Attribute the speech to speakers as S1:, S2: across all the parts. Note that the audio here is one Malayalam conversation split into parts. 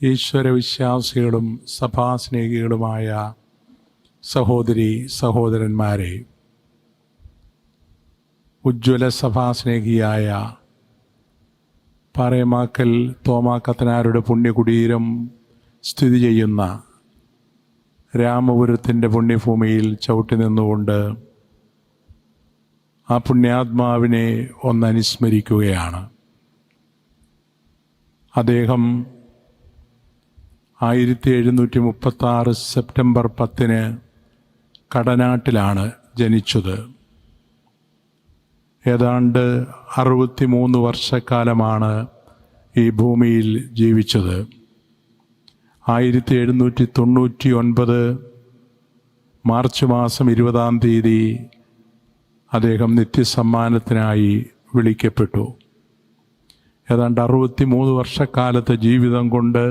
S1: ഈശ്വരവിശ്വാസികളും സഭാസ്നേഹികളുമായ സഹോദരി സഹോദരന്മാരെ, ഉജ്ജ്വല സഭാസ്നേഹിയായ പാറേമാക്കൽ തോമാ കത്തനാരുടെ പുണ്യകുടീരം സ്ഥിതി ചെയ്യുന്ന രാമപുരത്തിൻ്റെ പുണ്യഭൂമിയിൽ ചവിട്ടി നിന്നുകൊണ്ട് ആ പുണ്യാത്മാവിനെ ഒന്നനുസ്മരിക്കുകയാണ്. അദ്ദേഹം 1736 സെപ്റ്റംബർ 10 കടനാട്ടിലാണ് ജനിച്ചത്. ഏതാണ്ട് 63 വർഷക്കാലമാണ് ഈ ഭൂമിയിൽ ജീവിച്ചത്. 1799 മാർച്ച് മാസം 20-ാം തീയതി അദ്ദേഹം നിത്യസമ്മാനത്തിനായി വിളിക്കപ്പെട്ടു. ഏതാണ്ട് 63 വർഷക്കാലത്തെ ജീവിതം കൊണ്ട്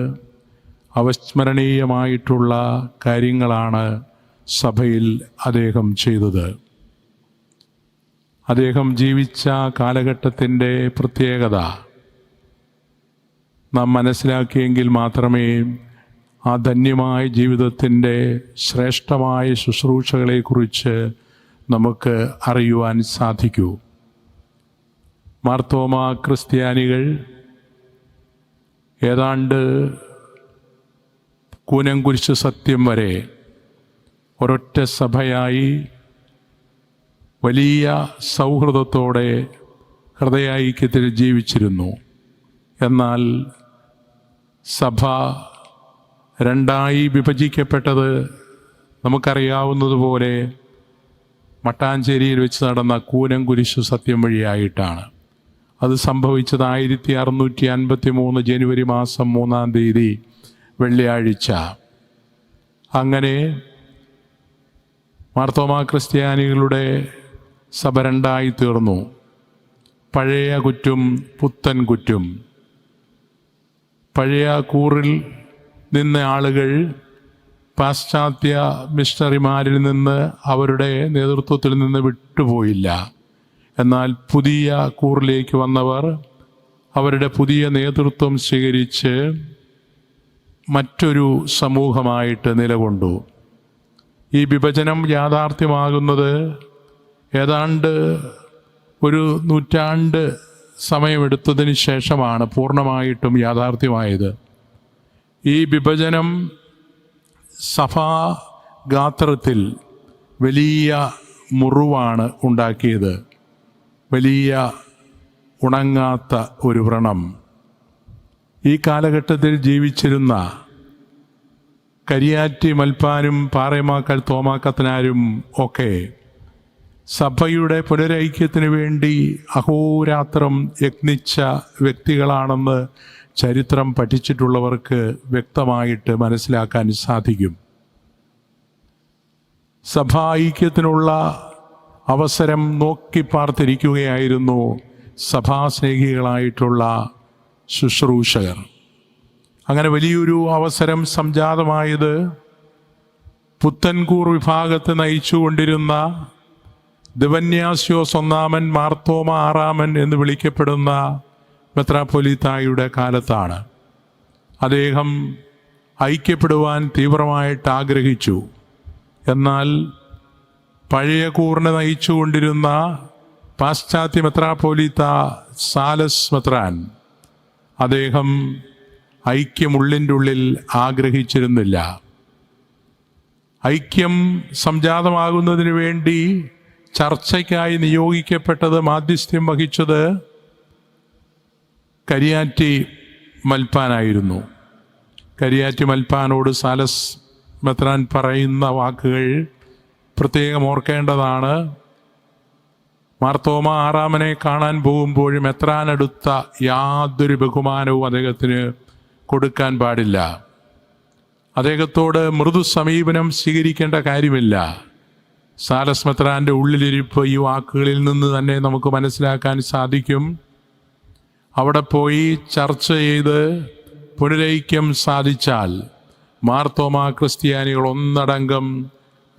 S1: അവസ്മരണീയമായിട്ടുള്ള കാര്യങ്ങളാണ് സഭയിൽ അദ്ദേഹം ചെയ്തത്. അദ്ദേഹം ജീവിച്ച കാലഘട്ടത്തിൻ്റെ പ്രത്യേകത നാം മനസ്സിലാക്കിയെങ്കിൽ മാത്രമേ ആ ധന്യമായ ജീവിതത്തിൻ്റെ ശ്രേഷ്ഠമായ ശുശ്രൂഷകളെക്കുറിച്ച് നമുക്ക് അറിയുവാൻ സാധിക്കൂ. മാർത്തോമാ ക്രിസ്ത്യാനികൾ ഏതാണ്ട് കൂനംകുരിശ് സത്യം വരെ ഒരൊറ്റ സഭയായി വലിയ സൗഹൃദത്തോടെ ഹൃദയൈക്യത്തിൽ ജീവിച്ചിരുന്നു. എന്നാൽ സഭ രണ്ടായി വിഭജിക്കപ്പെട്ടത് നമുക്കറിയാവുന്നതുപോലെ മട്ടാഞ്ചേരിയിൽ വെച്ച് നടന്ന കൂനംകുരിശ് സത്യം വഴിയായിട്ടാണ്. അത് സംഭവിച്ചത് 1653 ജനുവരി മാസം 3-ാം തീയതി വെള്ളിയാഴ്ച. അങ്ങനെ മാർത്തോമാ ക്രിസ്ത്യാനികളുടെ സഭ രണ്ടായി തീർന്നു. പഴയ കുറ്റും പുത്തൻ കുറ്റും. പഴയ കൂറിൽ നിന്ന ആളുകൾ പാശ്ചാത്യ മിഷണറിമാരിൽ നിന്ന് അവരുടെ നേതൃത്വത്തിൽ നിന്ന് വിട്ടുപോയില്ല. എന്നാൽ പുതിയ കൂറിലേക്ക് വന്നവർ അവരുടെ പുതിയ നേതൃത്വം സ്വീകരിച്ച് മറ്റൊരു സമൂഹമായിട്ട് നിലകൊണ്ടു. ഈ വിഭജനം യാഥാർത്ഥ്യമാകുന്നത് ഏതാണ്ട് ഒരു 100 നൂറ്റാണ്ട് സമയമെടുത്തതിന് ശേഷമാണ് പൂർണ്ണമായിട്ടും യാഥാർത്ഥ്യമായത്. ഈ വിഭജനം സഭാഗാത്രത്തിൽ വലിയ മുറിവാണ് ഉണ്ടാക്കിയത്. വലിയ ഉണങ്ങാത്ത ഒരു വ്രണം. ഈ കാലഘട്ടത്തിൽ ജീവിച്ചിരുന്ന കരിയാറ്റി മൽപ്പാനും പാറേമാക്കൽ തോമാ കത്തനാരും ഒക്കെ സഭയുടെ പുനരൈക്യത്തിന് വേണ്ടി അഹോരാത്രം യത്നിച്ച വ്യക്തികളാണെന്ന് ചരിത്രം പഠിച്ചിട്ടുള്ളവർക്ക് വ്യക്തമായിട്ട് മനസ്സിലാക്കാൻ സാധിക്കും. സഭാ ഐക്യത്തിനുള്ള അവസരം നോക്കി പാർത്തിരിക്കുകയായിരുന്നു സഭാസ്നേഹികളായിട്ടുള്ള ശുശ്രൂഷകർ. അങ്ങനെ വലിയൊരു അവസരം സംജാതമായത് പുത്തൻകൂർ വിഭാഗത്തെ നയിച്ചുകൊണ്ടിരുന്ന ദിവന്യാസ്യോസ് ഒന്നാമൻ മാർത്തോമ ആറാമൻ എന്ന് വിളിക്കപ്പെടുന്ന മെത്രാപ്പൊലീത്തായുടെ കാലത്താണ്. അദ്ദേഹം ഐക്യപ്പെടുവാൻ തീവ്രമായിട്ട് ആഗ്രഹിച്ചു. എന്നാൽ പഴയ കൂറിനെ നയിച്ചുകൊണ്ടിരുന്ന പാശ്ചാത്യ മെത്രാപ്പൊലീത്ത സാലസ് മെത്രാൻ അദ്ദേഹം ഐക്യമുള്ളിൻ്റെ ഉള്ളിൽ ആഗ്രഹിച്ചിരുന്നില്ല. ഐക്യം സംജാതമാകുന്നതിന് വേണ്ടി ചർച്ചയ്ക്കായി നിയോഗിക്കപ്പെട്ടത്, മാധ്യസ്ഥ്യം വഹിച്ചത് കരിയാറ്റി മൽപ്പാനായിരുന്നു. കരിയാറ്റി മൽപ്പാനോട് സാലസ് മെത്രാൻ പറയുന്ന വാക്കുകൾ പ്രത്യേകം ഓർക്കേണ്ടതാണ്. മാർത്തോമ ആറാമനെ കാണാൻ പോകുമ്പോഴും മെത്രാനെടുത്ത യാതൊരു ബഹുമാനവും അദ്ദേഹത്തിന് കൊടുക്കാൻ പാടില്ല. അദ്ദേഹത്തോട് മൃദു സമീപനം സ്വീകരിക്കേണ്ട കാര്യമില്ല. സാലസ് മെത്രാൻ്റെ ഉള്ളിലിരിപ്പ് ഈ വാക്കുകളിൽ നിന്ന് തന്നെ നമുക്ക് മനസ്സിലാക്കാൻ സാധിക്കും. അവിടെ പോയി ചർച്ച ചെയ്ത് പുനരൈക്യം സാധിച്ചാൽ മാർത്തോമാ ക്രിസ്ത്യാനികൾ ഒന്നടങ്കം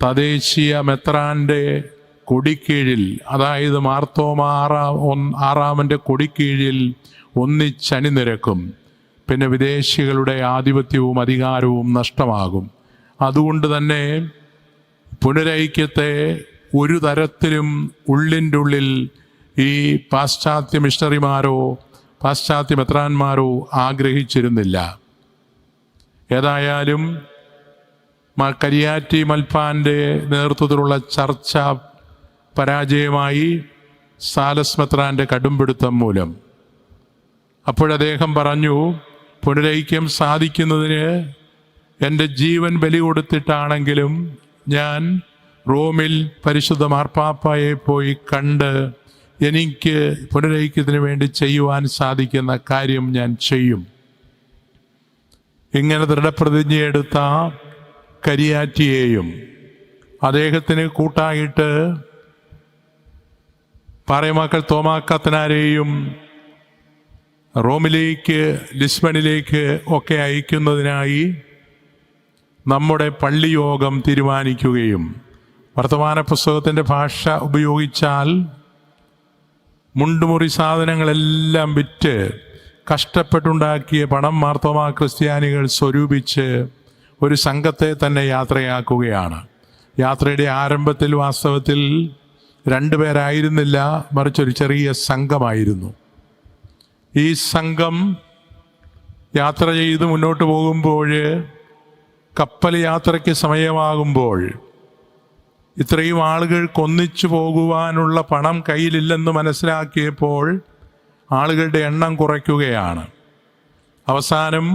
S1: തദ്ദേശീയ മെത്രാൻ്റെ കൊടിക്കീഴിൽ, അതായത് മാർത്തോമാ ആറാമൻ്റെ കൊടിക്കീഴിൽ ഒന്നിച്ചണിനിരക്കും. പിന്നെ വിദേശികളുടെ ആധിപത്യവും അധികാരവും നഷ്ടമാകും. അതുകൊണ്ട് തന്നെ പുനരൈക്യത്തെ ഒരു തരത്തിലും ഉള്ളിൻ്റെ ഉള്ളിൽ ഈ പാശ്ചാത്യ മിഷണറിമാരോ പാശ്ചാത്യ മെത്രാന്മാരോ ആഗ്രഹിച്ചിരുന്നില്ല. ഏതായാലും കരിയാറ്റി മൽപ്പാൻ്റെ നേതൃത്വത്തിലുള്ള ചർച്ച പരാജയമായി സാലസ് മെത്രാൻ്റെ കടുംപിടുത്തം മൂലം. അപ്പോഴദ്ദേഹം പറഞ്ഞു, പുനരൈക്യം സാധിക്കുന്നതിന് എൻ്റെ ജീവൻ ബലി കൊടുത്തിട്ടാണെങ്കിലും ഞാൻ റോമിൽ പരിശുദ്ധ മാർപ്പാപ്പയെ പോയി കണ്ട് എനിക്ക് പുനരൈക്യത്തിന് വേണ്ടി ചെയ്യുവാൻ സാധിക്കുന്ന കാര്യം ഞാൻ ചെയ്യും. ഇങ്ങനെ ദൃഢപ്രതിജ്ഞയെടുത്ത കരിയാറ്റിയെയും അദ്ദേഹത്തിന് കൂട്ടായിട്ട് പാറേമാക്കൽ തോമാക്കത്തനാരെയും റോമിലേക്ക് ലിസ്ബണിലേക്ക് ഒക്കെ അയക്കുന്നതിനായി നമ്മുടെ പള്ളിയോഗം തീരുമാനിക്കുകയും വർത്തമാന പുസ്തകത്തിൻ്റെ ഭാഷ ഉപയോഗിച്ചാൽ മുണ്ടുമുറി സാധനങ്ങളെല്ലാം വിറ്റ് കഷ്ടപ്പെട്ടുണ്ടാക്കിയ പണം മാർത്തോമാ ക്രിസ്ത്യാനികൾ സ്വരൂപിച്ച് ഒരു സംഘത്തെ തന്നെ യാത്രയാക്കുകയാണ്. യാത്രയുടെ ആരംഭത്തിൽ വാസ്തവത്തിൽ 2 പേരായിരുന്നില്ല, മറിച്ചൊരു ചെറിയ സംഘമായിരുന്നു. ഈ സംഘം യാത്ര ചെയ്ത് മുന്നോട്ട് പോകുമ്പോൾ കപ്പൽ യാത്രയ്ക്ക് സമയമാകുമ്പോൾ ഇത്രയും ആളുകൾക്ക് ഒന്നിച്ചു പോകുവാനുള്ള പണം കയ്യിലില്ലെന്ന് മനസ്സിലാക്കിയപ്പോൾ ആളുകളുടെ എണ്ണം കുറയ്ക്കുകയാണ്. അവസാനം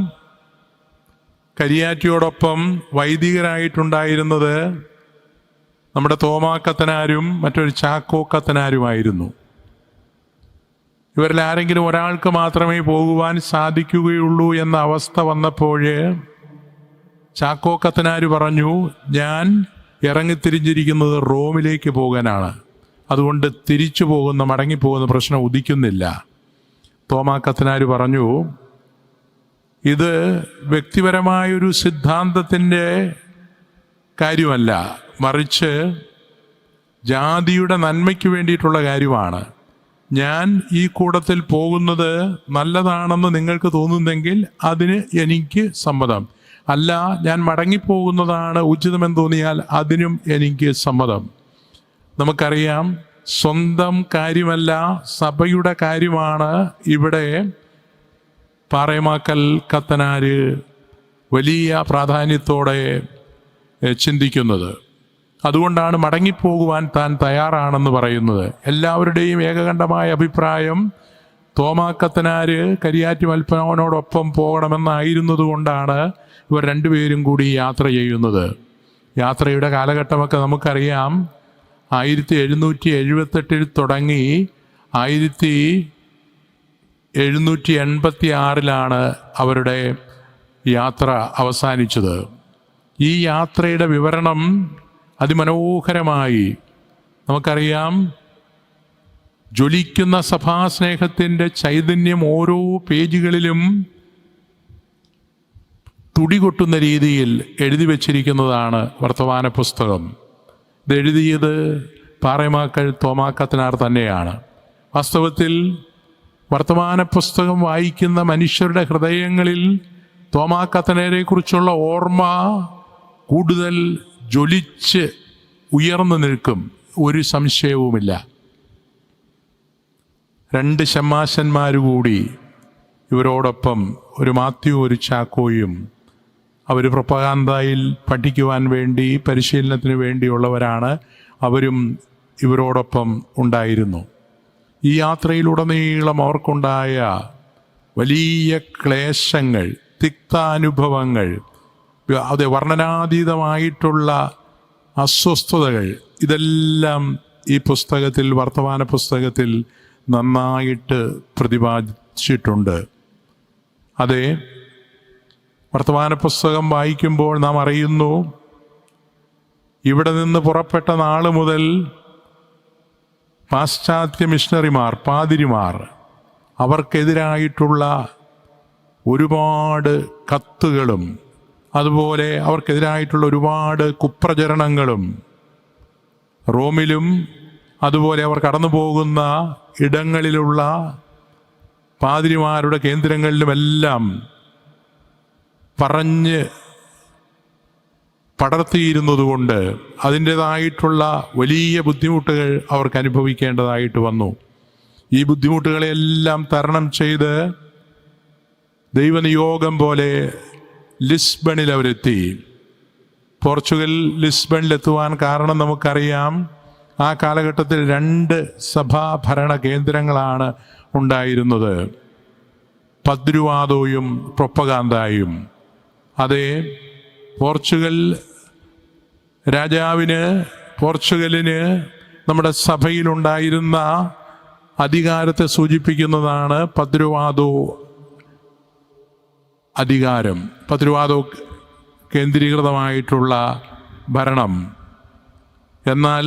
S1: കരിയാറ്റിയോടൊപ്പം വൈദികരായിട്ടുണ്ടായിരുന്നത് നമ്മുടെ തോമാക്കത്തനാരും മറ്റൊരു ചാക്കോക്കത്തനാരുമായിരുന്നു. ഇവരിൽ ആരെങ്കിലും ഒരാൾക്ക് മാത്രമേ പോകുവാൻ സാധിക്കുകയുള്ളൂ എന്ന അവസ്ഥ വന്നപ്പോൾ ചാക്കോക്കത്തനാര് പറഞ്ഞു, ഞാൻ ഇറങ്ങിത്തിരിഞ്ഞിരിക്കുന്നത് റോമിലേക്ക് പോകാനാണ്, അതുകൊണ്ട് തിരിച്ചു പോകുന്ന മടങ്ങിപ്പോകുന്ന പ്രശ്നം ഉദിക്കുന്നില്ല. തോമാക്കത്തനാര് പറഞ്ഞു, ഇത് വ്യക്തിപരമായൊരു സിദ്ധാന്തത്തിൻ്റെ കാര്യമല്ല, മറിച്ച് ജാതിയുടെ നന്മയ്ക്ക് വേണ്ടിയിട്ടുള്ള കാര്യമാണ്. ഞാൻ ഈ കൂട്ടത്തിൽ പോകുന്നത് നല്ലതാണെന്ന് നിങ്ങൾക്ക് തോന്നുന്നെങ്കിൽ അതിന് എനിക്ക് സമ്മതം. അല്ല, ഞാൻ മടങ്ങിപ്പോകുന്നതാണ് ഉചിതമെന്ന് തോന്നിയാൽ അതിനും എനിക്ക് സമ്മതം. നമുക്കറിയാം, സ്വന്തം കാര്യമല്ല, സഭയുടെ കാര്യമാണ് ഇവിടെ പാറേമാക്കൽ കത്തനാര് വലിയ പ്രാധാന്യത്തോടെ ചിന്തിക്കുന്നത്. അതുകൊണ്ടാണ് മടങ്ങിപ്പോകുവാൻ താൻ തയ്യാറാണെന്ന് പറയുന്നത്. എല്ലാവരുടെയും ഏകകണ്ഠമായ അഭിപ്രായം തോമാക്കത്തനാര് കരിയാറ്റി മൽപ്പനോടൊപ്പം പോകണമെന്നായിരുന്നത് കൊണ്ടാണ് ഇവർ 2 പേരും കൂടി യാത്ര ചെയ്യുന്നത്. യാത്രയുടെ കാലഘട്ടമൊക്കെ നമുക്കറിയാം. 1778 തുടങ്ങി 1786 അവരുടെ യാത്ര അവസാനിച്ചത്. ഈ യാത്രയുടെ വിവരണം അതിമനോഹരമായി നമുക്കറിയാം. ജ്വലിക്കുന്ന സഭാസ്നേഹത്തിൻ്റെ ചൈതന്യം ഓരോ പേജുകളിലും തുടികൊട്ടുന്ന രീതിയിൽ എഴുതി വച്ചിരിക്കുന്നതാണ് വർത്തമാന പുസ്തകം. ഇതെഴുതിയത് പാറേമാക്കൽ തോമാക്കത്തനാർ തന്നെയാണ്. വാസ്തവത്തിൽ വർത്തമാന പുസ്തകം വായിക്കുന്ന മനുഷ്യരുടെ ഹൃദയങ്ങളിൽ തോമാക്കത്തനാരെ കുറിച്ചുള്ള ഓർമ്മ കൂടുതൽ ജ്വലിച്ച് ഉയർന്നു നിൽക്കും, ഒരു സംശയവുമില്ല. 2 ശമ്മാശന്മാരുകൂടി ഇവരോടൊപ്പം, ഒരു മാത്യു ഒരു ചാക്കോയും, അവർ പ്രൊപ്പഗാൻഡയിൽ പഠിക്കുവാൻ വേണ്ടി പരിശീലനത്തിന് വേണ്ടിയുള്ളവരാണ്. അവരും ഇവരോടൊപ്പം ഉണ്ടായിരുന്നു. ഈ യാത്രയിലുടനീളം അവർക്കുണ്ടായ വലിയ ക്ലേശങ്ങൾ, തിക്താനുഭവങ്ങൾ, അത് വർണ്ണനാതീതമായിട്ടുള്ള അസ്വസ്ഥതകൾ, ഇതെല്ലാം ഈ പുസ്തകത്തിൽ, വർത്തമാന പുസ്തകത്തിൽ നന്നായിട്ട് പ്രതിപാദിച്ചിട്ടുണ്ട്. അതെ, വർത്തമാന പുസ്തകം വായിക്കുമ്പോൾ നാം അറിയുന്നു, ഇവിടെ നിന്ന് പുറപ്പെട്ട നാൾ മുതൽ പാശ്ചാത്യ മിഷണറിമാർ, പാതിരിമാർ, അവർക്കെതിരായിട്ടുള്ള ഒരുപാട് കത്തുകളും അതുപോലെ അവർക്കെതിരായിട്ടുള്ള ഒരുപാട് കുപ്രചരണങ്ങളും റോമിലും അതുപോലെ അവർ കടന്നു പോകുന്ന ഇടങ്ങളിലുള്ള പാതിരിമാരുടെ കേന്ദ്രങ്ങളിലുമെല്ലാം പറഞ്ഞ് പടർത്തിയിരുന്നതുകൊണ്ട് അതിൻ്റേതായിട്ടുള്ള വലിയ ബുദ്ധിമുട്ടുകൾ അവർക്ക് അനുഭവിക്കേണ്ടതായിട്ട് വന്നു. ഈ ബുദ്ധിമുട്ടുകളെല്ലാം തരണം ചെയ്ത് ദൈവനിയോഗം പോലെ ലിസ്ബണിൽ അവരെത്തി. പോർച്ചുഗൽ ലിസ്ബണിലെത്തുവാൻ കാരണം നമുക്കറിയാം. ആ കാലഘട്ടത്തിൽ 2 സഭാഭരണ കേന്ദ്രങ്ങളാണ് ഉണ്ടായിരുന്നത്, പദ്രുവാദോയും പ്രൊപ്പഗാന്തായും. അതെ, പോർച്ചുഗൽ രാജാവിന്, പോർച്ചുഗലിന് നമ്മുടെ സഭയിലുണ്ടായിരുന്ന അധികാരത്തെ സൂചിപ്പിക്കുന്നതാണ് പദ്രുവാദോ അധികാരം, പദ്രുവാദോ കേന്ദ്രീകൃതമായിട്ടുള്ള ഭരണം. എന്നാൽ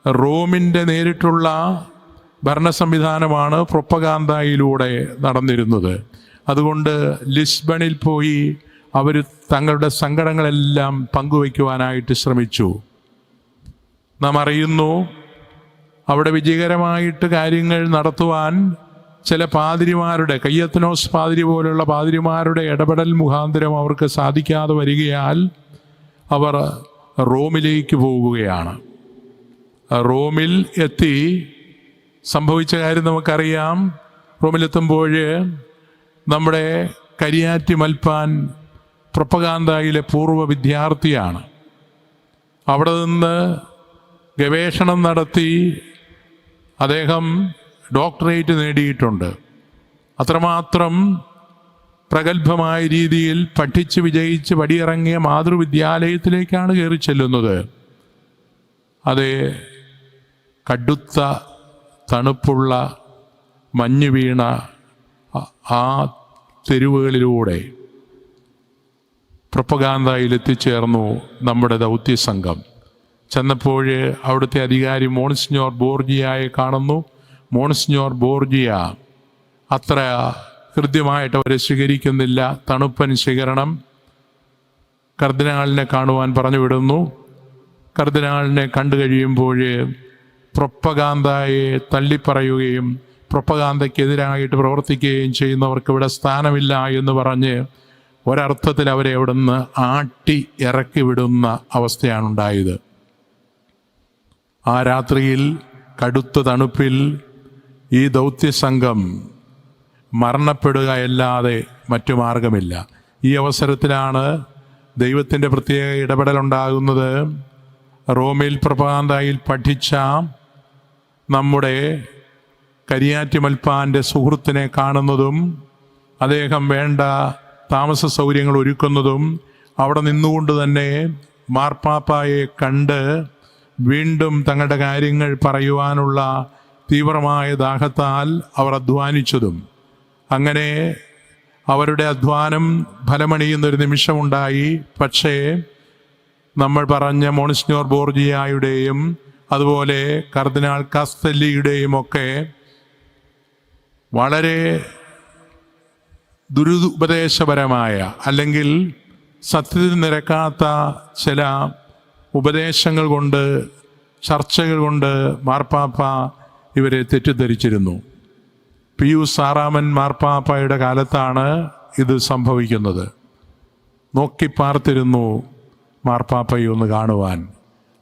S1: റോമിൻ്റെ നേരിട്ടുള്ള ഭരണ സംവിധാനമാണ് പ്രൊപ്പഗാന്തായിലൂടെ നടന്നിരുന്നത്. അതുകൊണ്ട് ലിസ്ബണിൽ പോയി അവർ തങ്ങളുടെ സങ്കടങ്ങളെല്ലാം പങ്കുവയ്ക്കുവാനായിട്ട് ശ്രമിച്ചു. നാം അറിയുന്നു, അവിടെ വിജയകരമായിട്ട് കാര്യങ്ങൾ നടത്തുവാൻ ചില പാതിരിമാരുടെ, കയ്യത്തനോസ് പാതിരി പോലുള്ള പാതിരിമാരുടെ ഇടപെടൽ മുഖാന്തരം അവർക്ക് സാധിക്കാതെ വരികയാൽ അവർ റോമിലേക്ക് പോകുകയാണ്. റോമിൽ എത്തി സംഭവിച്ച കാര്യം നമുക്കറിയാം. റോമിലെത്തുമ്പോൾ നമ്മുടെ കരിയാറ്റി മൽപ്പാൻ പ്രൊപ്പഗാന്തായിലെ പൂർവ്വ വിദ്യാർത്ഥിയാണ്. അവിടെ നിന്ന് ഗവേഷണം നടത്തി അദ്ദേഹം ഡോക്ടറേറ്റ് നേടിയിട്ടുണ്ട്. അത്രമാത്രം പ്രഗത്ഭമായ രീതിയിൽ പഠിച്ച് വിജയിച്ച് പടിയിറങ്ങിയ മാതൃവിദ്യാലയത്തിലേക്കാണ് കയറി ചെല്ലുന്നത്. അതേ, കടുത്ത തണുപ്പുള്ള മഞ്ഞ് വീണ ആ തെരുവുകളിലൂടെ പ്രൊപ്പഗാന്തായിൽ എത്തിച്ചേർന്നു നമ്മുടെ ദൗത്യസംഘം. ചെന്നപ്പോൾ അവിടുത്തെ അധികാരി മോൺസിഞ്ഞോർ ബോർജിയയെ കാണുന്നു. മോൺസിഞ്ഞോർ ബോർജിയ അത്ര ഹൃദ്യമായിട്ട് അവരെ സ്വീകരിക്കുന്നില്ല. തണുപ്പൻ സ്വീകരണം. കർദിനാളിനെ കാണുവാൻ പറഞ്ഞു വിടുന്നു. കർദിനാളിനെ കണ്ടു കഴിയുമ്പോൾ പ്രൊപ്പഗാന്തായെ തള്ളിപ്പറയുകയും പ്രൊപ്പഗാന്തയ്ക്കെതിരായിട്ട് പ്രവർത്തിക്കുകയും ചെയ്യുന്നവർക്ക് ഇവിടെ സ്ഥാനമില്ല എന്ന് പറഞ്ഞ് ഒരർത്ഥത്തിൽ അവരെ അവിടെ നിന്ന് ആട്ടി ഇറക്കി വിടുന്ന അവസ്ഥയാണ് ഉണ്ടായത്. ആ രാത്രിയിൽ കടുത്ത തണുപ്പിൽ ഈ ദൗത്യസംഘം മരണപ്പെടുക അല്ലാതെ മറ്റു മാർഗമില്ല. ഈ അവസരത്തിലാണ് ദൈവത്തിൻ്റെ പ്രത്യേക ഇടപെടലുണ്ടാകുന്നത്. റോമിൽ പ്രൊപ്പഗാന്തായിൽ പഠിച്ച നമ്മുടെ കരിയാറ്റി മൽപ്പാൻ്റെ സുഹൃത്തിനെ കാണുന്നതും അദ്ദേഹം വേണ്ട താമസ സൗകര്യങ്ങൾ ഒരുക്കുന്നതും അവിടെ നിന്നുകൊണ്ട് തന്നെ മാർപ്പാപ്പായെ കണ്ട് വീണ്ടും തങ്ങളുടെ കാര്യങ്ങൾ പറയുവാനുള്ള തീവ്രമായ ദാഹത്താൽ അവർ അധ്വാനിച്ചതും, അങ്ങനെ അവരുടെ അധ്വാനം ഫലമണിയുന്നൊരു നിമിഷമുണ്ടായി. പക്ഷേ നമ്മൾ പറഞ്ഞ മോൺസിഞ്ഞോർ ബോർജിയായുടെയും അതുപോലെ കർദിനാൾ കാസ്തല്ലിയുടെയും ഒക്കെ വളരെ ദുരുപദേശപരമായ അല്ലെങ്കിൽ സത്യത്തിൽ നിരക്കാത്ത ചില ഉപദേശങ്ങൾ കൊണ്ട്, ചർച്ചകൾ കൊണ്ട് മാർപ്പാപ്പ ഇവരെ തെറ്റിദ്ധരിച്ചിരുന്നു. പിയൂസ് 6 മാർപ്പാപ്പയുടെ കാലത്താണ് ഇത് സംഭവിക്കുന്നത്. നോക്കിപ്പാർത്തിരുന്നു മാർപ്പാപ്പയെ ഒന്ന് കാണുവാൻ.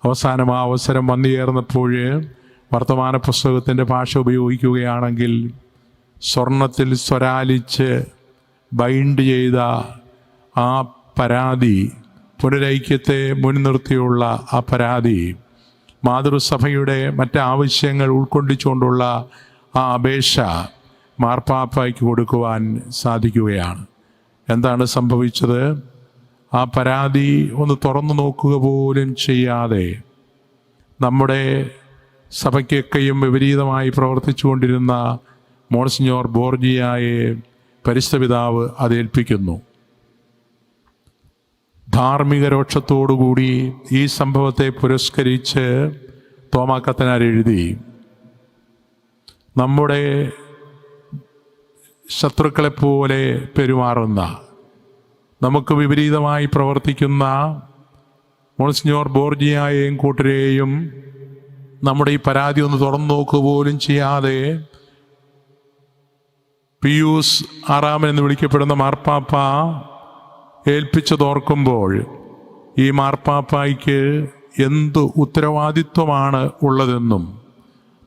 S1: അവസാനം ആ അവസരം വന്നു ചേർന്നപ്പോൾ വർത്തമാന പുസ്തകത്തിൻ്റെ ഭാഷ ഉപയോഗിക്കുകയാണെങ്കിൽ സ്വർണത്തിൽ സ്വരാലിച്ച് ബൈൻഡ് ചെയ്ത ആ പരാതി, പുനരൈക്യത്തെ മുൻനിർത്തിയുള്ള ആ പരാതി, മാതൃസഭയുടെ മറ്റാവശ്യങ്ങൾ ഉൾക്കൊള്ളിച്ചുകൊണ്ടുള്ള ആ അപേക്ഷ മാർപ്പാപ്പയ്ക്ക് കൊടുക്കുവാൻ സാധിക്കുകയാണ്. എന്താണ് സംഭവിച്ചത്? ആ പരാതി ഒന്ന് തുറന്നു നോക്കുക പോലും ചെയ്യാതെ നമ്മുടെ സഭയ്ക്കൊക്കെയും വിപരീതമായി പ്രവർത്തിച്ചു കൊണ്ടിരുന്ന മോൺസിഞ്ഞോർ ബോർജിയായെ പരിശുദ്ധ പിതാവ് അതേൽപ്പിക്കുന്നു. ധാർമ്മിക രോക്ഷത്തോടുകൂടി ഈ സംഭവത്തെ പുരസ്കരിച്ച് തോമാ കത്തനാർ എഴുതി, നമ്മുടെ ശത്രുക്കളെപ്പോലെ പെരുമാറുന്ന, നമുക്ക് വിപരീതമായി പ്രവർത്തിക്കുന്ന മോൺസിഞ്ഞോർ ബോർജിയായെയും കൂട്ടരെയും നമ്മുടെ ഈ പരാതി ഒന്ന് തുറന്നു നോക്കുക പോലും ചെയ്യാതെ പിയൂസ് 6 എന്ന് വിളിക്കപ്പെടുന്ന മാർപ്പാപ്പ ഏൽപ്പിച്ചതോർക്കുമ്പോൾ ഈ മാർപ്പാപ്പായ്ക്ക് എന്ത് ഉത്തരവാദിത്വമാണ് ഉള്ളതെന്നും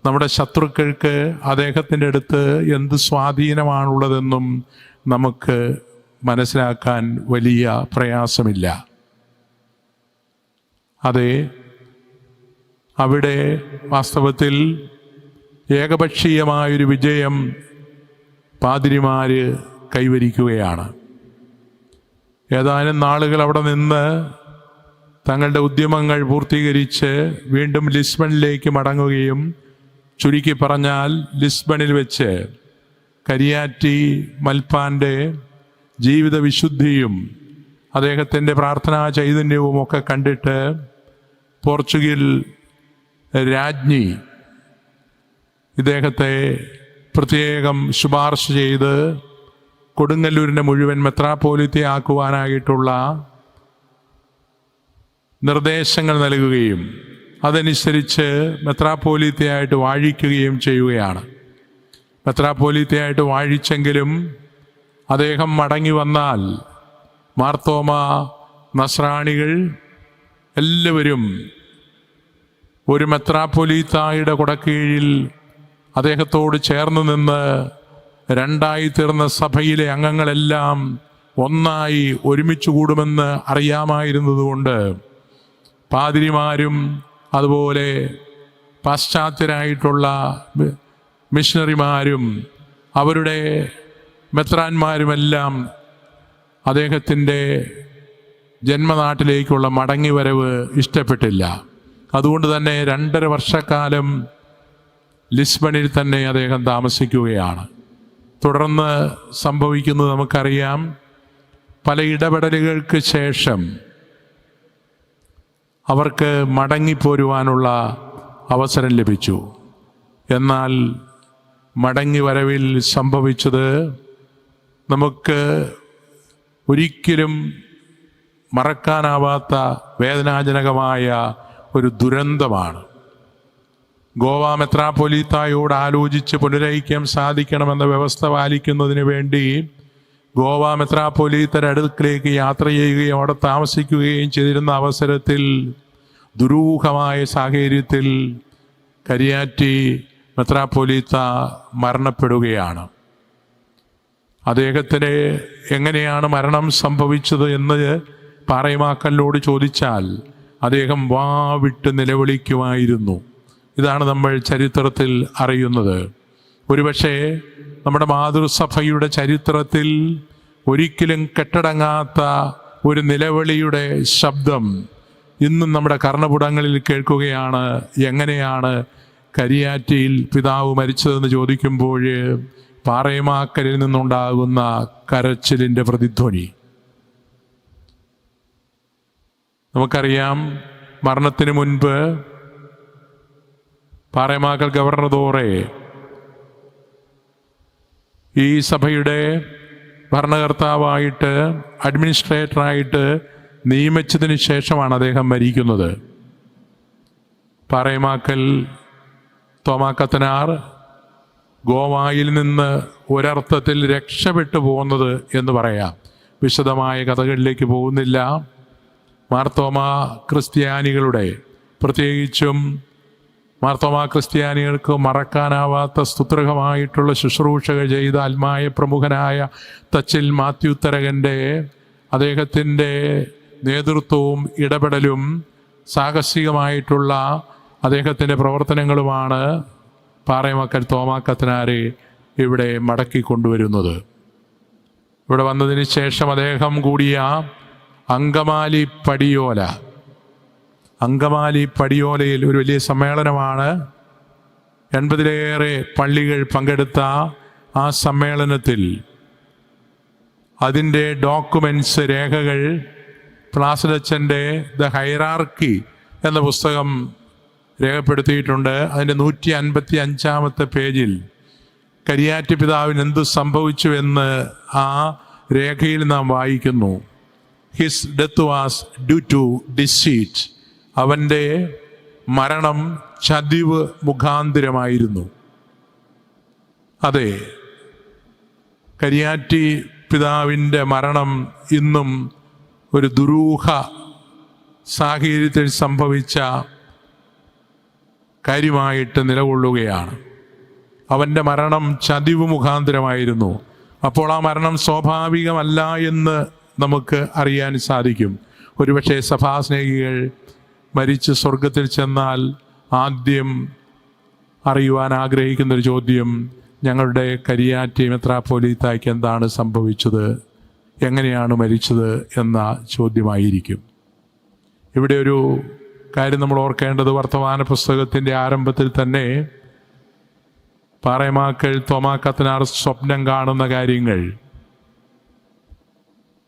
S1: നമ്മുടെ ശത്രുക്കൾക്ക് അദ്ദേഹത്തിൻ്റെ അടുത്ത് എന്ത് സ്വാധീനമാണുള്ളതെന്നും നമുക്ക് മനസ്സിലാക്കാൻ വലിയ പ്രയാസമില്ല. അതെ, അവിടെ വാസ്തവത്തിൽ ഏകപക്ഷീയമായൊരു വിജയം പാതിരിമാർ കൈവരിക്കുകയാണ്. ഏതാനും നാളുകൾ അവിടെ നിന്ന് തങ്ങളുടെ ഉദ്യമങ്ങൾ പൂർത്തീകരിച്ച് വീണ്ടും ലിസ്ബണിലേക്ക് മടങ്ങുകയും, ചുരുക്കി പറഞ്ഞാൽ ലിസ്ബണിൽ വെച്ച് കരിയാറ്റി മൽപ്പാൻ്റെ ജീവിത വിശുദ്ധിയും അദ്ദേഹത്തിൻ്റെ പ്രാർത്ഥനാ ചൈതന്യവും ഒക്കെ കണ്ടിട്ട് പോർച്ചുഗൽ രാജ്ഞി ഇദ്ദേഹത്തെ പ്രത്യേകം ശുപാർശ ചെയ്ത് കൊടുങ്ങല്ലൂരിൻ്റെ മുഴുവൻ മെത്രാപ്പോലിത്തയാക്കുവാനായിട്ടുള്ള നിർദ്ദേശങ്ങൾ നൽകുകയും അതനുസരിച്ച് മെത്രാപ്പോലിത്തയായിട്ട് വാഴിക്കുകയും ചെയ്യുകയാണ്. മെത്രാപ്പോലിത്തയായിട്ട് വാഴിച്ചെങ്കിലും അദ്ദേഹം മടങ്ങി വന്നാൽ മാർത്തോമ നസ്രാണികൾ എല്ലാവരും ഒരു മെത്രാപ്പൊലീത്തായുടെ കുടക്കീഴിൽ അദ്ദേഹത്തോട് ചേർന്ന് നിന്ന് രണ്ടായി തീർന്ന സഭയിലെ അംഗങ്ങളെല്ലാം ഒന്നായി ഒരുമിച്ച് കൂടുമെന്ന് അറിയാമായിരുന്നതുകൊണ്ട് പാതിരിമാരും അതുപോലെ പാശ്ചാത്യരായിട്ടുള്ള മിഷണറിമാരും അവരുടെ മെത്രാന്മാരുമെല്ലാം അദ്ദേഹത്തിൻ്റെ ജന്മനാട്ടിലേക്കുള്ള മടങ്ങിവരവ് ഇഷ്ടപ്പെട്ടില്ല. അതുകൊണ്ട് തന്നെ 2.5 വർഷക്കാലം ലിസ്ബണിൽ തന്നെ അദ്ദേഹം താമസിക്കുകയാണ്. തുടർന്ന് സംഭവിക്കുന്നത് നമുക്കറിയാം. പല ഇടപെടലുകൾക്ക് ശേഷം അവർക്ക് മടങ്ങിപ്പോരുവാനുള്ള അവസരം ലഭിച്ചു. എന്നാൽ മടങ്ങിവരവിൽ സംഭവിച്ചത് നമുക്ക് ഒരിക്കലും മറക്കാനാവാത്ത വേദനാജനകമായ ഒരു ദുരന്തമാണ്. ഗോവ മെത്രാപ്പൊലീത്തായോട് ആലോചിച്ച് പുനരൈക്യം സാധിക്കണമെന്ന വ്യവസ്ഥ പാലിക്കുന്നതിന് വേണ്ടി ഗോവ മെത്രാപ്പൊലീത്തരുടെ അടുക്കിലേക്ക് യാത്ര ചെയ്യുകയും അവിടെ താമസിക്കുകയും ചെയ്തിരുന്ന അവസരത്തിൽ ദുരൂഹമായ സാഹചര്യത്തിൽ കരിയാറ്റി മെത്രാപ്പൊലീത്ത മരണപ്പെടുകയാണ്. അദ്ദേഹത്തിന് എങ്ങനെയാണ് മരണം സംഭവിച്ചത് എന്ന് പാറേമാക്കലിനോട് ചോദിച്ചാൽ അദ്ദേഹം വാവിട്ട് നിലവിളിക്കുമായിരുന്നു. ഇതാണ് നമ്മൾ ചരിത്രത്തിൽ അറിയുന്നത്. ഒരുപക്ഷെ നമ്മുടെ മാതൃസഭയുടെ ചരിത്രത്തിൽ ഒരിക്കലും കെട്ടടങ്ങാത്ത ഒരു നിലവിളിയുടെ ശബ്ദം ഇന്നും നമ്മുടെ കർണപുടങ്ങളിൽ കേൾക്കുകയാണ്. എങ്ങനെയാണ് കരിയാറ്റിയിൽ പിതാവ് മരിച്ചതെന്ന് ചോദിക്കുമ്പോൾ പാറേമാക്കലിൽ നിന്നുണ്ടാകുന്ന കരച്ചിലിൻ്റെ പ്രതിധ്വനി. നമുക്കറിയാം, മരണത്തിന് മുൻപ് പാറേമാക്കൽ ഗവർണറോറെ ഈ സഭയുടെ ഭരണകർത്താവായിട്ട് അഡ്മിനിസ്ട്രേറ്ററായിട്ട് നിയമിച്ചതിന് ശേഷമാണ് അദ്ദേഹം മരിക്കുന്നത്. പാറേമാക്കൽ തോമാക്കത്തനാർ ഗോവായിൽ നിന്ന് ഒരർത്ഥത്തിൽ രക്ഷപ്പെട്ടു പോകുന്നത് എന്ന് പറയാം. വിശദമായ കഥകളിലേക്ക് പോകുന്നില്ല. മാർത്തോമ ക്രിസ്ത്യാനികളുടെ, പ്രത്യേകിച്ചും മാർത്തോമ ക്രിസ്ത്യാനികൾക്ക് മറക്കാനാവാത്ത സ്തുത്രകമായിട്ടുള്ള ശുശ്രൂഷകൾ ചെയ്ത ആത്മായ പ്രമുഖനായ തച്ചിൽ മാത്യു തരകൻ്റെ അദ്ദേഹത്തിൻ്റെ നേതൃത്വവും ഇടപെടലും സാഹസികമായിട്ടുള്ള അദ്ദേഹത്തിൻ്റെ പ്രവർത്തനങ്ങളുമാണ് പാറേമാക്കൽ തോമാക്കത്തനാരെ ഇവിടെ മടക്കി കൊണ്ടുവരുന്നത്. ഇവിടെ വന്നതിന് ശേഷം അദ്ദേഹം കൂടിയ അങ്കമാലി പടിയോലയിൽ ഒരു വലിയ സമ്മേളനമാണ്. 80-ലേറെ പള്ളികൾ പങ്കെടുത്ത ആ സമ്മേളനത്തിൽ അതിൻ്റെ ഡോക്യുമെൻറ്റ്സ്, രേഖകൾ പ്ലാസിഡച്ചൻ്റെ ദ ഹൈറാർക്കി എന്ന പുസ്തകം രേഖപ്പെടുത്തിയിട്ടുണ്ട്. അതിൻ്റെ 155-ാമത്തെ പേജിൽ കരിയാറ്റി പിതാവിന് എന്ത് സംഭവിച്ചുവെന്ന് ആ രേഖയിൽ നാം വായിക്കുന്നു. His death was due to deceit. അവൻ്റെ മരണം ചതിവ് മുഖാന്തിരമായിരുന്നു. അതെ, കരിയാറ്റി പിതാവിൻ്റെ മരണം ഇന്നും ഒരു ദുരൂഹ സാഹചര്യത്തിൽ സംഭവിച്ച കാര്യമായിട്ട് നിലകൊള്ളുകയാണ്. അവൻ്റെ മരണം ചതിവ് മുഖാന്തരമായിരുന്നു. അപ്പോൾ ആ മരണം സ്വാഭാവികമല്ല എന്ന് നമുക്ക് അറിയാൻ സാധിക്കും. ഒരുപക്ഷെ സഭാസ്നേഹികൾ മരിച്ച് സ്വർഗത്തിൽ ചെന്നാൽ ആദ്യം അറിയുവാൻ ആഗ്രഹിക്കുന്നൊരു ചോദ്യം, ഞങ്ങളുടെ കരിയാറ്റി മെത്രാപ്പോലീത്തായ്ക്ക് എന്താണ് സംഭവിച്ചത്, എങ്ങനെയാണ് മരിച്ചത് എന്ന ചോദ്യമായിരിക്കും. ഇവിടെ ഒരു കാര്യം നമ്മൾ ഓർക്കേണ്ടത്, വർത്തമാന പുസ്തകത്തിൻ്റെ ആരംഭത്തിൽ തന്നെ പാറേമാക്കൽ തോമാ കത്തനാർ സ്വപ്നം കാണുന്ന കാര്യങ്ങൾ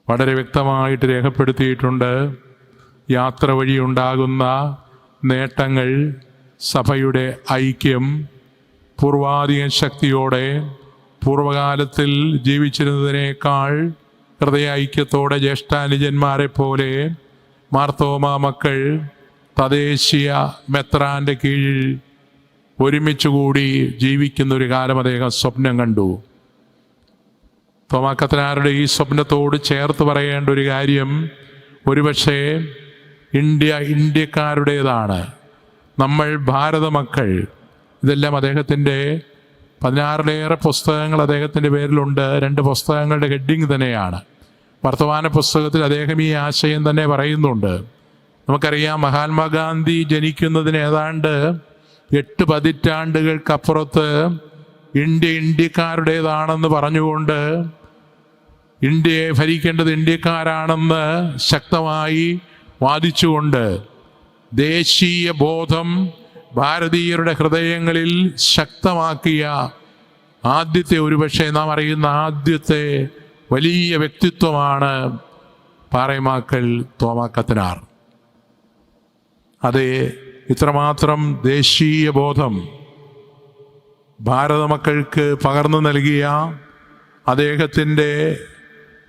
S1: വളരെ വ്യക്തമായിട്ട് രേഖപ്പെടുത്തിയിട്ടുണ്ട്. യാത്ര വഴി ഉണ്ടാകുന്ന നേട്ടങ്ങൾ, സഭയുടെ ഐക്യം, പൂർവാധിക ശക്തിയോടെ പൂർവകാലത്തിൽ ജീവിച്ചിരുന്നതിനേക്കാൾ ഹൃദയ ഐക്യത്തോടെ ജ്യേഷ്ഠാനുജന്മാരെ പോലെ മാർത്തോമാ മക്കൾ തദ്ദേശീയ മെത്രാൻ്റെ കീഴിൽ ഒരുമിച്ചുകൂടി ജീവിക്കുന്നൊരു കാലം അദ്ദേഹം സ്വപ്നം കണ്ടു. തോമാ കത്തനാരുടെ ഈ സ്വപ്നത്തോട് ചേർത്ത് പറയേണ്ട ഒരു കാര്യം, ഒരുപക്ഷെ ഇന്ത്യക്കാരുടേതാണ്, നമ്മൾ ഭാരത മക്കൾ. ഇതെല്ലാം അദ്ദേഹത്തിൻ്റെ 16-ലേറെ പുസ്തകങ്ങൾ അദ്ദേഹത്തിൻ്റെ പേരിലുണ്ട്. 2 പുസ്തകങ്ങളുടെ ഹെഡിങ് തന്നെയാണ്. വർത്തമാന പുസ്തകത്തിൽ അദ്ദേഹം ഈ ആശയം തന്നെ പറയുന്നുണ്ട്. നമുക്കറിയാം, മഹാത്മാഗാന്ധി ജനിക്കുന്നതിന് ഏതാണ്ട് 8 പതിറ്റാണ്ടുകൾക്കപ്പുറത്ത് ഇന്ത്യക്കാരുടേതാണെന്ന് പറഞ്ഞുകൊണ്ട് ഇന്ത്യയെ ഭരിക്കേണ്ടത് ഇന്ത്യക്കാരാണെന്ന് ശക്തമായി വാദിച്ചുകൊണ്ട് ദേശീയ ബോധം ഭാരതീയരുടെ ഹൃദയങ്ങളിൽ ശക്തമാക്കിയ ആദ്യത്തെ, ഒരുപക്ഷെ നാം അറിയുന്ന ആദ്യത്തെ വലിയ വ്യക്തിത്വമാണ് പാറേമാക്കൽ തോമാ കത്തനാർ. അതെ, ഇത്രമാത്രം ദേശീയ ബോധം ഭാരത മക്കൾക്ക് പകർന്നു നൽകിയ അദ്ദേഹത്തിൻ്റെ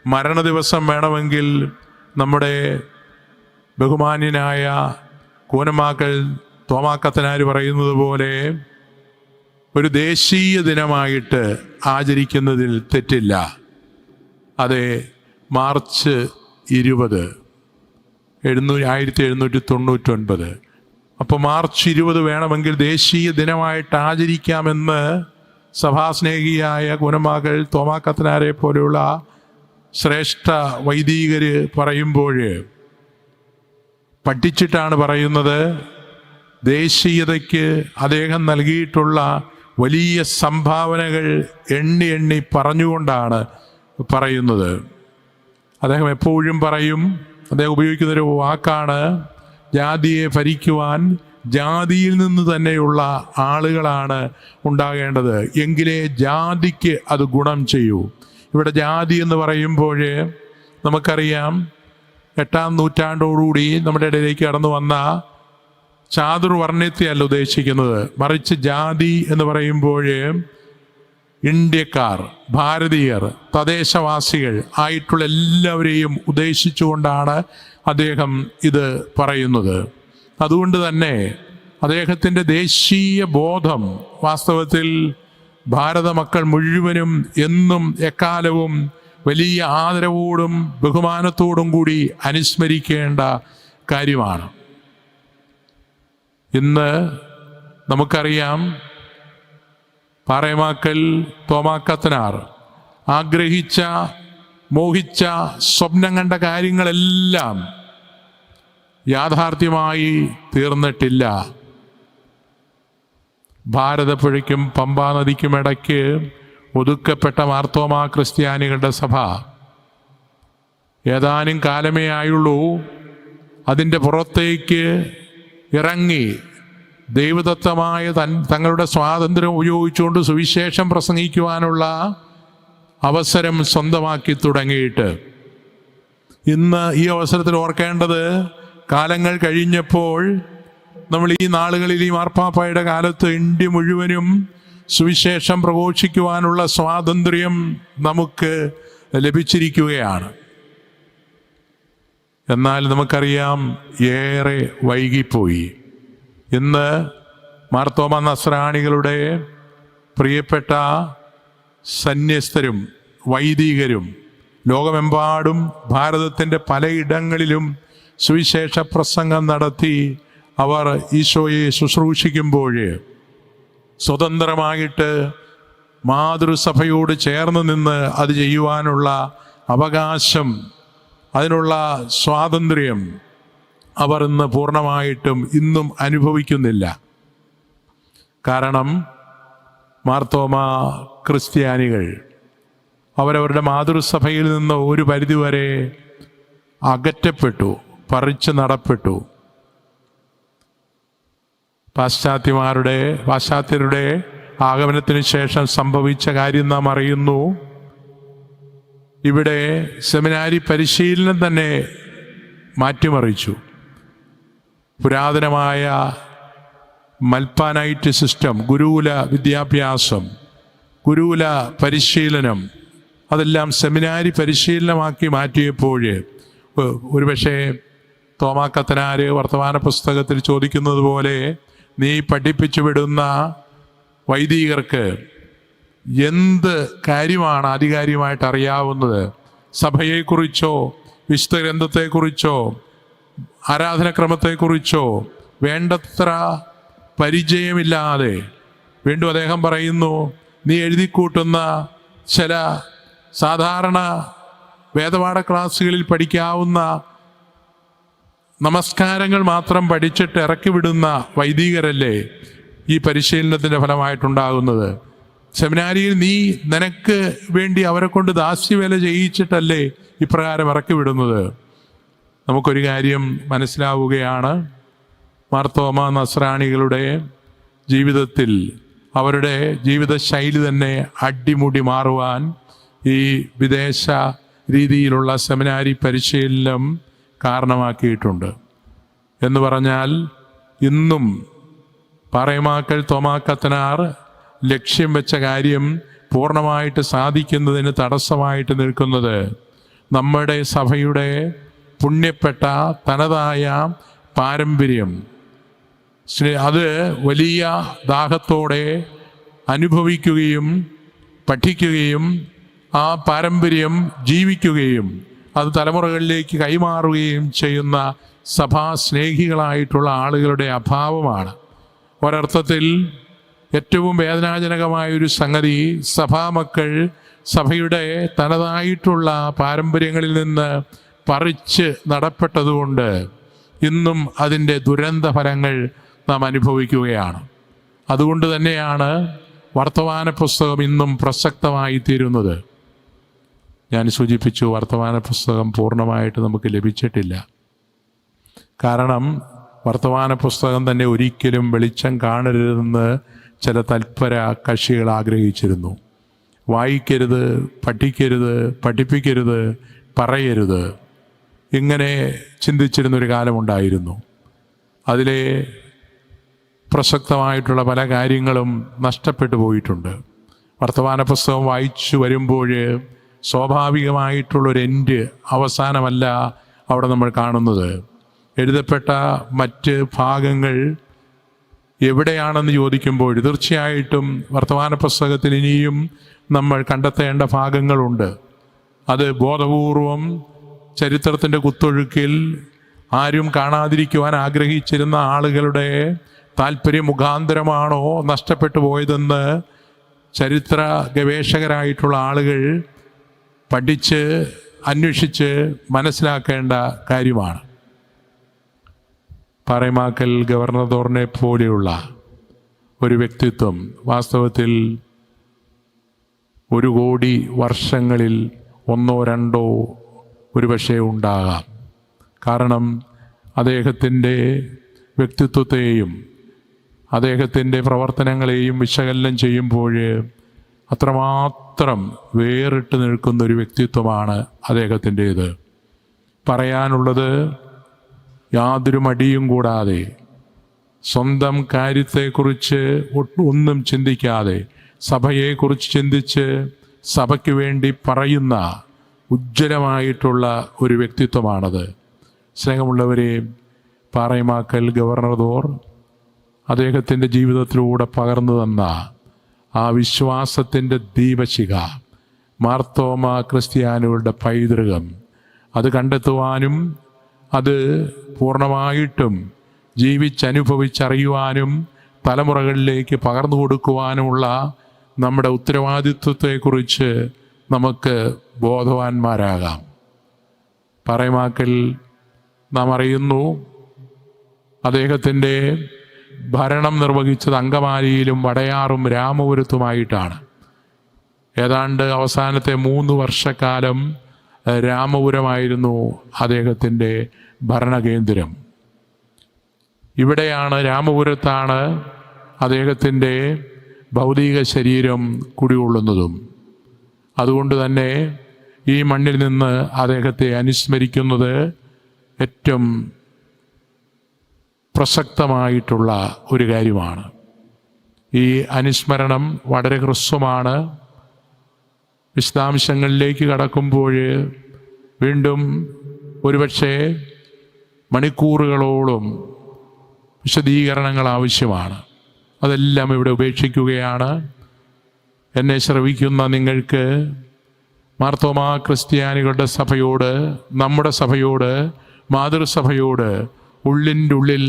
S1: മരണദിവസം വേണമെങ്കിൽ നമ്മുടെ ബഹുമാന്യനായ കൂനമാക്കൽ തോമാ കത്തനാർ പറയുന്നത് പോലെ ഒരു ദേശീയ ദിനമായിട്ട് ആചരിക്കുന്നതിൽ തെറ്റില്ല. അതെ, മാർച്ച് 20, 1799. അപ്പോൾ മാർച്ച് 20 വേണമെങ്കിൽ ദേശീയ ദിനമായിട്ട് ആചരിക്കാമെന്ന് സഭാസ്നേഹിയായ കൂനമാക്കൽ തോമാ കത്തനാരെ പോലെയുള്ള ശ്രേഷ്ഠ വൈദികർ പറയുമ്പോൾ പഠിച്ചിട്ടാണ് പറയുന്നത്. ദേശീയതയ്ക്ക് അദ്ദേഹം നൽകിയിട്ടുള്ള വലിയ സംഭാവനകൾ എണ്ണി പറഞ്ഞുകൊണ്ടാണ് പറയുന്നത്. അദ്ദേഹം എപ്പോഴും പറയും, അദ്ദേഹം ഉപയോഗിക്കുന്നൊരു വാക്കാണ്, ജാതിയെ ഭരിക്കുവാൻ ജാതിയിൽ നിന്ന് തന്നെയുള്ള ആളുകളാണ് ഉണ്ടാകേണ്ടത്, എങ്കിലേ ജാതിക്ക് അത് ഗുണം ചെയ്യൂ. ഇവിടെ ജാതി എന്ന് പറയുമ്പോൾ നമുക്കറിയാം, 8-ാം നൂറ്റാണ്ടോടുകൂടി നമ്മുടെ ഇടയിലേക്ക് കടന്നു വന്ന ചാതുർവർണ്ണത്തെയല്ല ഉദ്ദേശിക്കുന്നത്, മറിച്ച് ജാതി എന്ന് പറയുമ്പോൾ ഇന്ത്യക്കാർ, ഭാരതീയർ, തദ്ദേശവാസികൾ ആയിട്ടുള്ള എല്ലാവരെയും ഉദ്ദേശിച്ചുകൊണ്ടാണ് അദ്ദേഹം ഇത് പറയുന്നത്. അതുകൊണ്ട് തന്നെ അദ്ദേഹത്തിൻ്റെ ദേശീയ ബോധം വാസ്തവത്തിൽ ഭാരത മക്കൾ മുഴുവനും എന്നും എക്കാലവും വലിയ ആദരവോടും ബഹുമാനത്തോടും കൂടി അനുസ്മരിക്കേണ്ട കാര്യമാണ്. ഇന്ന് നമുക്കറിയാം, പാറേമാക്കൽ തോമാ കത്തനാർ ആഗ്രഹിച്ച, മോഹിച്ച, സ്വപ്നം കണ്ട കാര്യങ്ങളെല്ലാം യാഥാർത്ഥ്യമായി തീർന്നിട്ടില്ല. ഭാരതപ്പുഴയ്ക്കും പമ്പാ നദിക്കും ഇടയ്ക്ക് ഒതുക്കപ്പെട്ട മാർത്തോമാ ക്രിസ്ത്യാനികളുടെ സഭ ഏതാനും കാലമേ ആയുള്ളൂ അതിൻ്റെ പുറത്തേക്ക് ഇറങ്ങി ദൈവദത്തമായ തങ്ങളുടെ സ്വാതന്ത്ര്യം ഉപയോഗിച്ചുകൊണ്ട് സുവിശേഷം പ്രസംഗിക്കുവാനുള്ള അവസരം സ്വന്തമാക്കി തുടങ്ങിയിട്ട്. ഇന്ന് ഈ അവസരത്തിൽ ഓർക്കേണ്ടത്, കാലങ്ങൾ കഴിഞ്ഞപ്പോൾ നമ്മൾ ഈ നാളുകളിൽ, ഈ മാർപ്പാപ്പായുടെ കാലത്ത് ഇന്ത്യ മുഴുവനും സുവിശേഷം പ്രഘോഷിക്കുവാനുള്ള സ്വാതന്ത്ര്യം നമുക്ക് ലഭിച്ചിരിക്കുകയാണ്. എന്നാൽ നമുക്കറിയാം, ഏറെ വൈകിപ്പോയി. ഇന്ന് മാർത്തോമാ നസ്രാണികളുടെ പ്രിയപ്പെട്ട സന്യസ്തരും വൈദികരും ലോകമെമ്പാടും ഭാരതത്തിൻ്റെ പലയിടങ്ങളിലും സുവിശേഷ പ്രസംഗം നടത്തി അവർ ഈശോയെ ശുശ്രൂഷിക്കുമ്പോൾ സ്വതന്ത്രമായിട്ട് മാതൃസഭയോട് ചേർന്ന് നിന്ന് അത് ചെയ്യുവാനുള്ള അവകാശം, അതിനുള്ള സ്വാതന്ത്ര്യം അവർ ഇന്ന് പൂർണ്ണമായിട്ടും ഇന്നും അനുഭവിക്കുന്നില്ല. കാരണം മാർത്തോമ ക്രിസ്ത്യാനികൾ അവരവരുടെ മാതൃസഭയിൽ നിന്ന് ഒരു പരിധിവരെ അകറ്റപ്പെട്ടു, പറിച്ചു നടപ്പെട്ടു. പാശ്ചാത്യരുടെ ആഗമനത്തിന് ശേഷം സംഭവിച്ച കാര്യം നാം അറിയുന്നു. ഇവിടെ സെമിനാരി പരിശീലനം തന്നെ മാറ്റിമറിച്ചു. പുരാതനമായ മൽപ്പാനൈറ്റ് സിസ്റ്റം, ഗുരുകുല വിദ്യാഭ്യാസം, ഗുരുകുല പരിശീലനം, അതെല്ലാം സെമിനാരി പരിശീലനമാക്കി മാറ്റിയപ്പോൾ ഒരുപക്ഷെ തോമാ കത്തനാർ വർത്തമാന പുസ്തകത്തിൽ ചോദിക്കുന്നത് പോലെ നീ പഠിപ്പിച്ചു വിടുന്ന വൈദികർക്ക് എന്ത് കാര്യമാണ് ആധികാരികമായിട്ട് അറിയാവുന്നത്? സഭയെക്കുറിച്ചോ വിശുദ്ധ ഗ്രന്ഥത്തെക്കുറിച്ചോ ആരാധനക്രമത്തെക്കുറിച്ചോ വേണ്ടത്ര പരിചയമില്ലാതെ വീണ്ടും അദ്ദേഹം പറയുന്നു, നീ എഴുതിക്കൂട്ടുന്ന ചില സാധാരണ വേദപാഠ ക്ലാസ്സുകളിൽ പഠിക്കാവുന്ന നമസ്കാരങ്ങൾ മാത്രം പഠിച്ചിട്ട് ഇറക്കി വിടുന്ന വൈദികരല്ലേ ഈ പരിശീലനത്തിൻ്റെ ഫലമായിട്ടുണ്ടാകുന്നത്? സെമിനാരിയിൽ നീ നിനക്ക് വേണ്ടി അവരെ കൊണ്ട് ദാസ്യവേല ചെയ്യിച്ചിട്ടല്ലേ ഇപ്രകാരം ഇറക്കി വിടുന്നത്? നമുക്കൊരു കാര്യം മനസ്സിലാവുകയാണ്, മാർത്തോമ നസ്രാണികളുടെ ജീവിതത്തിൽ അവരുടെ ജീവിതശൈലി തന്നെ അടിമുടി മാറുവാൻ ഈ വിദേശ രീതിയിലുള്ള സെമിനാരി പരിശീലനം കാരണമാക്കിയിട്ടുണ്ട്. എന്ന് പറഞ്ഞാൽ ഇന്നും പാറേമാക്കൽ തോമാ കത്തനാർ ലക്ഷ്യം വെച്ച കാര്യം പൂർണ്ണമായിട്ട് സാധിക്കുന്നതിന് തടസ്സമായിട്ട് നിൽക്കുന്നത് നമ്മുടെ സഭയുടെ പുണ്യപ്പെട്ട തനതായ പാരമ്പര്യം, അത് വലിയ ദാഹത്തോടെ അനുഭവിക്കുകയും പഠിക്കുകയും ആ പാരമ്പര്യം ജീവിക്കുകയും അത് തലമുറകളിലേക്ക് കൈമാറുകയും ചെയ്യുന്ന സഭാസ്നേഹികളായിട്ടുള്ള ആളുകളുടെ അഭാവമാണ്. ഒരർത്ഥത്തിൽ ഏറ്റവും വേദനാജനകമായൊരു സംഗതി, സഭാമക്കൾ സഭയുടെ തനതായിട്ടുള്ള പാരമ്പര്യങ്ങളിൽ നിന്ന് പറിച്ച് നടപ്പെട്ടതുകൊണ്ട് ഇന്നും അതിൻ്റെ ദുരന്ത ഫലങ്ങൾ നാം അനുഭവിക്കുകയാണ്. അതുകൊണ്ട് തന്നെയാണ് വർത്തമാന പുസ്തകം ഇന്നും പ്രസക്തമായി തീരുന്നത്. ഞാൻ സൂചിപ്പിച്ചു, വർത്തമാന പുസ്തകം പൂർണ്ണമായിട്ട് നമുക്ക് ലഭിച്ചിട്ടില്ല. കാരണം വർത്തമാന പുസ്തകം തന്നെ ഒരിക്കലും വെളിച്ചം കാണരുതെന്ന് ചില തൽപര കക്ഷികൾ ആഗ്രഹിച്ചിരുന്നു. വായിക്കരുത്, പഠിക്കരുത്, പഠിപ്പിക്കരുത്, പറയരുത്, ഇങ്ങനെ ചിന്തിച്ചിരുന്നൊരു കാലമുണ്ടായിരുന്നു. അതിലെ പ്രസക്തമായിട്ടുള്ള പല കാര്യങ്ങളും നഷ്ടപ്പെട്ടു പോയിട്ടുണ്ട്. വർത്തമാന പുസ്തകം വായിച്ചു വരുമ്പോൾ സ്വാഭാവികമായിട്ടുള്ളൊരു എൻഡ്, അവസാനമല്ല അവിടെ നമ്മൾ കാണുന്നത്. എഴുതപ്പെട്ട മറ്റ് ഭാഗങ്ങൾ എവിടെയാണെന്ന് ചോദിക്കുമ്പോൾ തീർച്ചയായിട്ടും വർത്തമാന പുസ്തകത്തിൽ ഇനിയും നമ്മൾ കണ്ടെത്തേണ്ട ഭാഗങ്ങളുണ്ട്. അത് ബോധപൂർവം ചരിത്രത്തിൻ്റെ കുത്തൊഴുക്കിൽ ആരും കാണാതിരിക്കുവാൻ ആഗ്രഹിച്ചിരുന്ന ആളുകളുടെ താല്പര്യ മുഖാന്തരമാണോ നഷ്ടപ്പെട്ടു പോയതെന്ന് ചരിത്ര ഗവേഷകരായിട്ടുള്ള ആളുകൾ പഠിച്ച് അന്വേഷിച്ച് മനസ്സിലാക്കേണ്ട കാര്യമാണ്. പാറേമാക്കൽ ഗവർണദോറിനെ പോലെയുള്ള ഒരു വ്യക്തിത്വം വാസ്തവത്തിൽ 1 കോടി വർഷങ്ങളിൽ 1 or 2 ഒരുപക്ഷെ ഉണ്ടാകാം. കാരണം അദ്ദേഹത്തിൻ്റെ വ്യക്തിത്വത്തെയും അദ്ദേഹത്തിൻ്റെ പ്രവർത്തനങ്ങളെയും വിശകലനം ചെയ്യുമ്പോൾ അത്രമാത്രം വേറിട്ട് നിൽക്കുന്നൊരു വ്യക്തിത്വമാണ് അദ്ദേഹത്തിൻ്റേത്. പറയാനുള്ളത് യാതൊരു മടിയും കൂടാതെ, സ്വന്തം കാര്യത്തെക്കുറിച്ച് ഒന്നും ചിന്തിക്കാതെ, സഭയെക്കുറിച്ച് ചിന്തിച്ച് സഭയ്ക്ക് വേണ്ടി പറയുന്ന ഉജ്ജ്വലമായിട്ടുള്ള ഒരു വ്യക്തിത്വമാണത്. സ്നേഹമുള്ളവരെ, പാറേമാക്കൽ ഗവർണദോർ അദ്ദേഹത്തിൻ്റെ ജീവിതത്തിലൂടെ പകർന്നു തന്ന ആ വിശ്വാസത്തിൻ്റെ ദീപശിഖ മാർത്തോമ ക്രിസ്ത്യാനികളുടെ പൈതൃകം അത് കണ്ടെത്തുവാനും അത് പൂർണ്ണമായിട്ടും ജീവിച്ചനുഭവിച്ചറിയുവാനും തലമുറകളിലേക്ക് പകർന്നു കൊടുക്കുവാനുമുള്ള നമ്മുടെ ഉത്തരവാദിത്വത്തെക്കുറിച്ച് നമുക്ക് ബോധവാന്മാരാകാം. പറയമാക്കൽ നാം അറിയുന്നു, അദ്ദേഹത്തിൻ്റെ ഭരണം നിർവഹിച്ചത് അങ്കമാലിയിലും വടയാറും രാമപുരത്തുമായിട്ടാണ്. ഏതാണ്ട് അവസാനത്തെ 3 വർഷക്കാലം രാമപുരമായിരുന്നു അദ്ദേഹത്തിൻ്റെ ഭരണകേന്ദ്രം. ഇവിടെയാണ്, രാമപുരത്താണ് അദ്ദേഹത്തിൻ്റെ ഭൗതിക ശരീരം കുടികൊള്ളുന്നതും. അതുകൊണ്ട് തന്നെ ഈ മണ്ണിൽ നിന്ന് അദ്ദേഹത്തെ അനുസ്മരിക്കുന്നത് ഏറ്റവും പ്രസക്തമായിട്ടുള്ള ഒരു കാര്യമാണ്. ഈ അനുസ്മരണം വളരെ ഹ്രസ്വമാണ്. വിശദാംശങ്ങളിലേക്ക് കടക്കുമ്പോൾ വീണ്ടും ഒരുപക്ഷെ മണിക്കൂറുകളോളം വിശദീകരണങ്ങൾ ആവശ്യമാണ്. അതെല്ലാം ഇവിടെ ഉപേക്ഷിക്കുകയാണ്. എന്നെ ശ്രവിക്കുന്ന നിങ്ങൾക്ക് മാർത്തോമാ ക്രിസ്ത്യാനികളുടെ സഭയോട്, നമ്മുടെ സഭയോട്, മാതൃസഭയോട് ഉള്ളിൻ്റെ ഉള്ളിൽ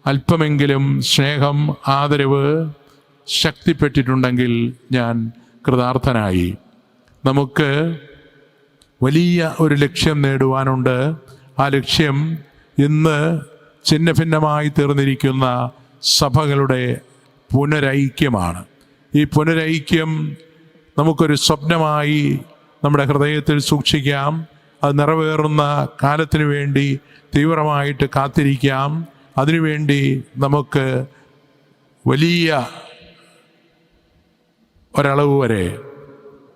S1: അല്പമെങ്കിലും സ്നേഹം, ആദരവ് ശക്തിപ്പെട്ടിട്ടുണ്ടെങ്കിൽ ഞാൻ കൃതാർത്ഥനായി. നമുക്ക് വലിയ ഒരു ലക്ഷ്യം നേടുവാനുണ്ട്. ആ ലക്ഷ്യം ഇന്ന് ഛിന്ന ഭിന്നമായി തീർന്നിരിക്കുന്ന സഭകളുടെ പുനരൈക്യമാണ്. ഈ പുനരൈക്യം നമുക്കൊരു സ്വപ്നമായി നമ്മുടെ ഹൃദയത്തിൽ സൂക്ഷിക്കാം. അത് നിറവേറുന്ന കാലത്തിനു വേണ്ടി തീവ്രമായിട്ട് കാത്തിരിക്കാം. അതിനുവേണ്ടി നമുക്ക് വലിയ ഒരളവ് വരെ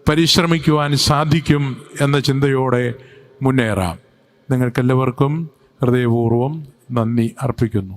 S1: പരിശ്രമിക്കുവാൻ സാധിക്കും എന്ന ചിന്തയോടെ മുന്നേറാം. നിങ്ങൾക്കെല്ലാവർക്കും ഹൃദയപൂർവ്വം നന്ദി അർപ്പിക്കുന്നു.